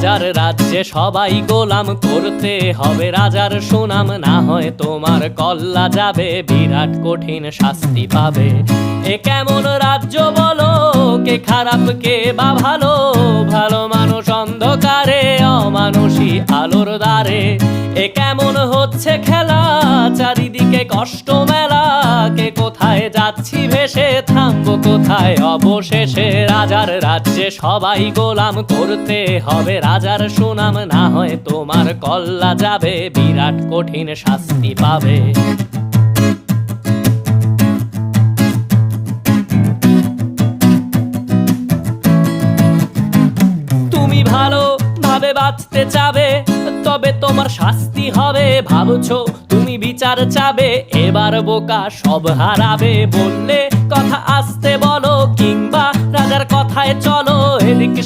রাজার রাজ্যে সবাই গোলাম, করতে হবে রাজার সুনাম, না হয় তোমার কল্লা যাবে, বিরাট কঠিন শাস্তি পাবে। এ কেমন রাজ্য বলো, কে খারাপ কে বা ভালো, ভালো মানুষ অন্ধকারে, অমানুষী আলোর দ্বারে। এ কেমন হচ্ছে খেলা, চারিদিকে কষ্ট মেলা, কে কোথায় যাচ্ছি ভেসে, থামবো কোথায় অবশেষে। রাজার রাজ্যে সবাই গোলাম, করতে হবে রাজার সুনাম, না হয় তোমার কল্লা যাবে, বিরাট কঠিন শাস্তি পাবে। তুমি ভালো ভাবে বাঁচতে চাবে, তবে তোমার শাস্তি হবে। ভাবছো তুমি বিচার চাবে, এবার বোকা সব হারাবে। বললে কথা আস্তে বলো, কিংবা রাজার কথায় চলো, এদিক